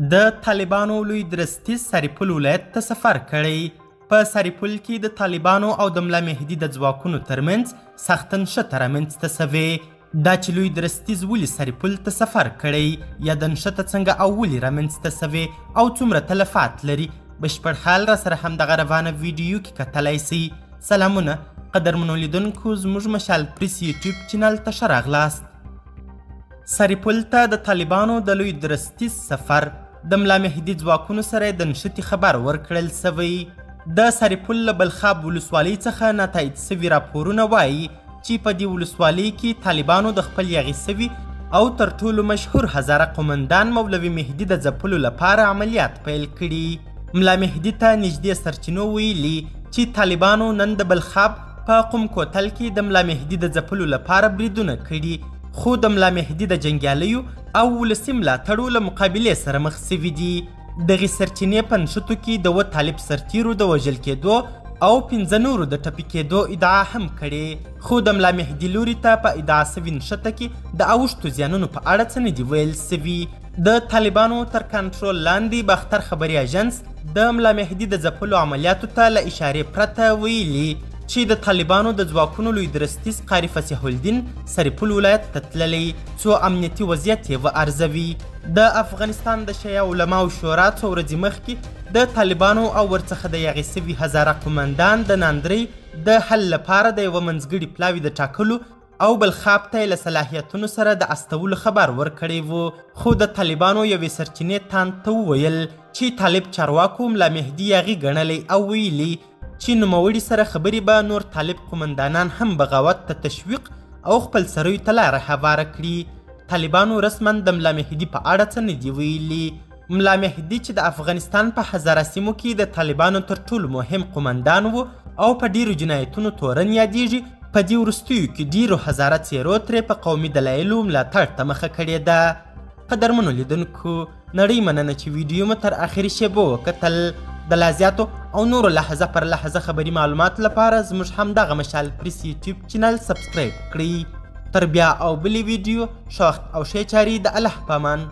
د طالبانو لوی درستیز سرپل ولایت ته سفر کړی. په سرپل کې د طالبانو او د ملا مهدي د ځواکونو ترمنځ سخته نښته رامنځته سوې. دا چې لوی درستیز ولې سرپل ته سفر کړی یا د نښته څنګه او ولې رامنځته سوې او څومره تلفات لري، بشپړ حال را سره همدغه روانه ویډیو کې کتلی سئ. سلامونه قدرمنو لیدونکو، زموږ مشال پریس یوټیوب چینل ته ښه راغلاست. سرپل ته د طالبانو د لوی درستیز سفر د ملا مهدي ځواکونو سره د نښتې خبر ورکړل سوی. د سرپل له بلخاب ولسوالۍ څخه ناتایید سوي راپورونه وایي چې په دې ولسوالۍ کې طالبانو د خپل یاغي سوي او تر ټولو مشهور هزاره قومندان مولوي مهدي د ځپلو لپاره عملیات پیل کړي. ملا مهدي ته نږدې سرچینو ویلي چې طالبانو نن د بلخاب په قم کوتل کې د ملا مهدي د ځپلو لپاره بریدونه کړي، خو د ملا مهدي د جنګیالیو او ولسي ملاتړو له مقابلې سره مخ سوي دي. دغې سرچینې په نښتو کې د 7 طالب سرتیرو د وژل کېدو او 15 نورو د ټپي کېدو ادعا هم کړې، خو د ملا مهدي لوري ته په ادعا سوي نښته کې د اوښتو زیانونو په اړه څه نه دي ویل سوي. د طالبانو تر کنټرول لاندې باختر خبري اژنس د ملا مهدي د ځپلو عملیاتو ته له اشارې پرته ویلي چې د طالبانو د ځواکونو لوی درستیز قاري فصیح الدین سرپل ولایت ته تللی څو امنیتي وضعیت یې وارزوي. د افغانستان د شیعه علماو شورا څو ورځې مخکې د طالبانو او ورڅخه د یاغي سوي هزاره قومندان د ناندرۍ د حل لپاره د یوه منځګړي پلاوي د ټاکلو او بلخاب ته له صلاحیتونو سره د استولو خبر ورکړی و، خو د طالبانو یوې سرچینې تاند ته وویل چې طالب چارواکو ملا مهدي یاغي ګڼلی او ویلي چې نوموړي سره خبرې به نور طالب قومندانان هم بغاوت ته تشویق او خپل سرویو ته لاره هواره کړي. طالبانو رسما د ملا مهدي په اړه څه نه دي ویلي. ملا مهدي چې د افغانستان په هزاره سیمو کې د طالبانو تر ټولو مهم قومندان و او په ډیرو جنایتونو تورن یادیږي، په دې وروستیو کې ډیرو هزاره څیرو ترې په قومي دلایلو ملاتړ ته مخه کړې ده. قدرمنو لیدونکو، نړۍ مننه چې ویډیو مو تر اخري شیبو وکتل. د لا زیاتو او نورو لحظه پر لحظه خبري معلومات لپاره زموږ همدغه مشال پریس یوټیوب چینل سبسکرایب کړئ. تر بیا او بلې ویډیو ښه وخت او ښې چارې د الله په امان.